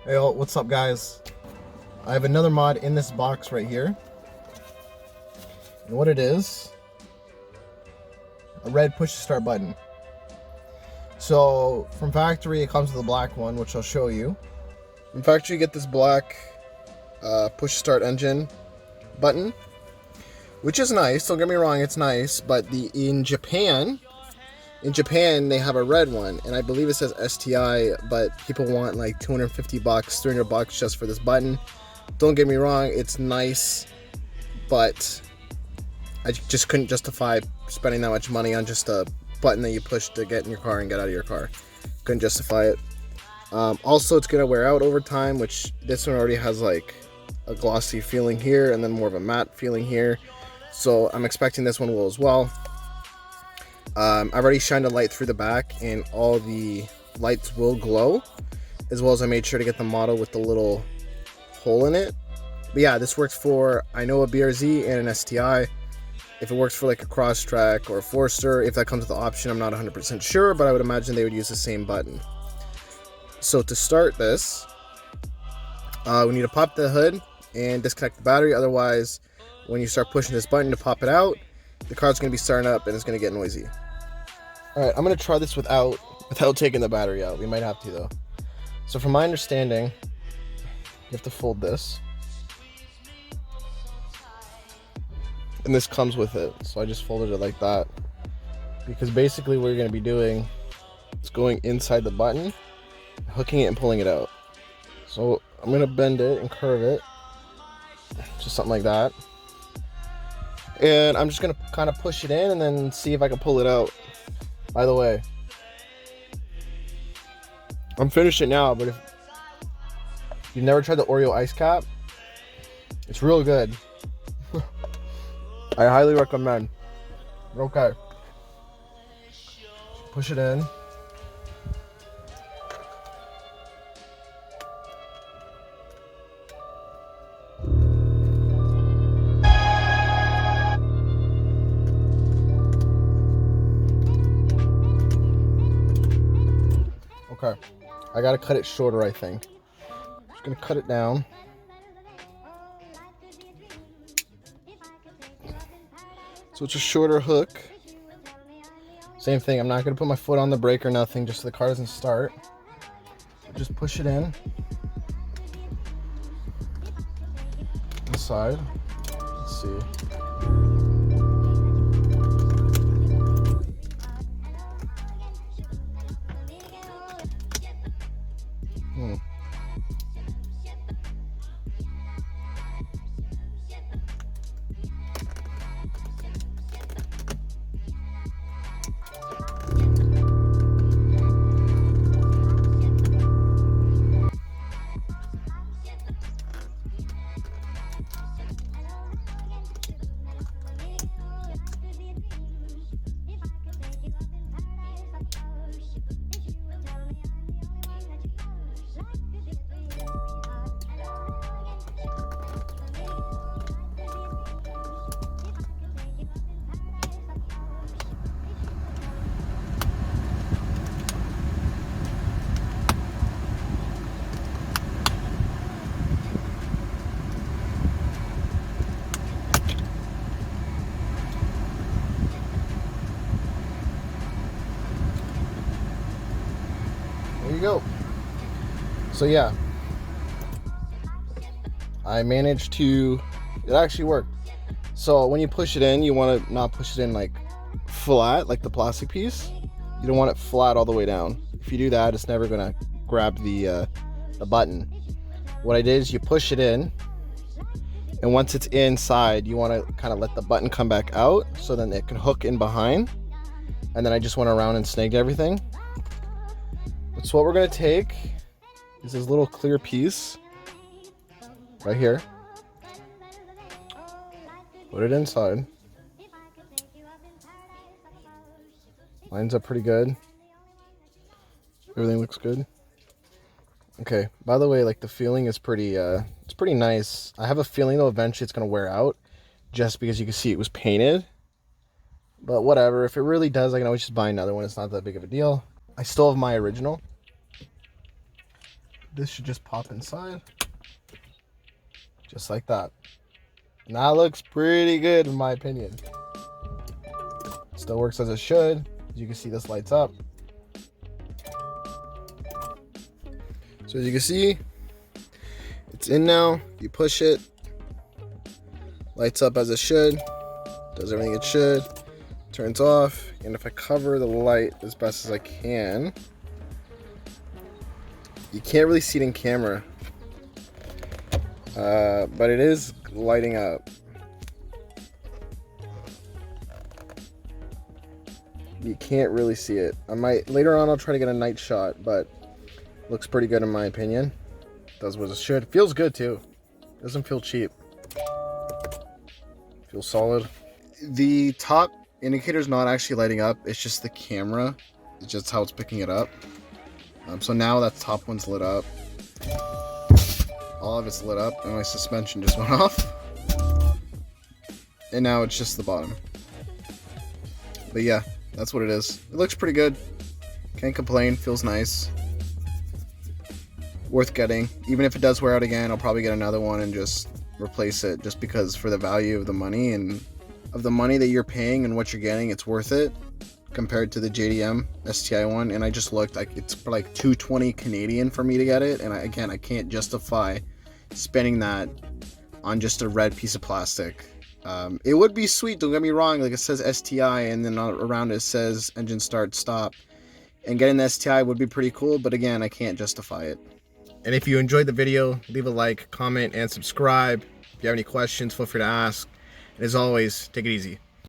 Hey, what's up guys? I have another mod in this box right here. And what it is, a red push to start button. So from factory it comes with a black one, which I'll show you. From factory you get this black push to start engine button, which is nice, don't get me wrong, it's nice, but in Japan they have a red one, and I believe it says STI, but people want like 250 bucks, 300 bucks just for this button. Don't get me wrong, it's nice, but I just couldn't justify spending that much money on just a button that you push to get in your car and get out of your car. Couldn't justify it. Also, it's gonna wear out over time, which this one already has like a glossy feeling here and then more of a matte feeling here. So I'm expecting this one will as well. I've already shined a light through the back and all the lights will glow, as well as I made sure to get the model with the little hole in it. But yeah, this works for, I know, a BRZ and an STI. If it works for like a Crosstrek or a Forester, if that comes with the option, I'm not 100% sure, but I would imagine they would use the same button. So to start this, we need to pop the hood and disconnect the battery. Otherwise, when you start pushing this button to pop it out, the car's going to be starting up and it's going to get noisy. Alright, I'm going to try this without taking the battery out. We might have to though. So from my understanding, you have to fold this. And this comes with it. So I just folded it like that. Because basically what you're going to be doing is going inside the button, hooking it and pulling it out. So I'm going to bend it and curve it. Just something like that. And I'm just going to kind of push it in and then see if I can pull it out. By the way, I'm finished it now, but if you've never tried the Oreo ice cap, it's real good. I highly recommend. Okay. Push it in. Okay, I gotta cut it shorter, I think. Just gonna cut it down. So it's a shorter hook. Same thing, I'm not gonna put my foot on the brake or nothing, just so the car doesn't start. Just push it in. Inside. Let's see. There you go. So yeah, I managed to, it actually worked. So when you push it in, you want to not push it in like flat, like the plastic piece. You don't want it flat all the way down. If you do that, it's never gonna grab the button. What I did is you push it in, and once it's inside, you want to kind of let the button come back out, so then it can hook in behind. And then I just went around and snagged everything. So what we're gonna take is this little clear piece right here. Put it inside. Lines up pretty good. Everything looks good. Okay, by the way, like the feeling is pretty it's pretty nice. I have a feeling though eventually it's gonna wear out, just because you can see it was painted. But whatever, if it really does, I can always just buy another one. It's not that big of a deal. I still have my original. this should just pop inside. Just like that. And that looks pretty good in my opinion. Still works as it should. As you can see, this lights up. So as you can see, it's in now. You push it, lights up as it should, does everything it should, turns off. And if I cover the light as best as I can, you can't really see it in camera, but it is lighting up. You can't really see it. I might later on. I'll try to get a night shot, but looks pretty good in my opinion. Does what it should. Feels good too. Doesn't feel cheap. Feels solid. The top indicator is not actually lighting up. It's just the camera. It's just how it's picking it up. So now that top one's lit up. All of it's lit up, and my suspension just went off. And now it's just the bottom. But yeah, that's what it is. It looks pretty good. Can't complain. Feels nice. Worth getting. Even if it does wear out again, I'll probably get another one and just replace it, just because for the value of the money and of the money that you're paying and what you're getting, it's worth it compared to the JDM STI one. And I just looked, like, it's for like $220 Canadian for me to get it, and I can't justify spending that on just a red piece of plastic. It would be sweet, don't get me wrong, like it says STI and then around it says engine start stop, and getting the STI would be pretty cool, but again, I can't justify it. And if you enjoyed the video, leave a like, comment, and subscribe. If you have any questions, feel free to ask. And as always, take it easy.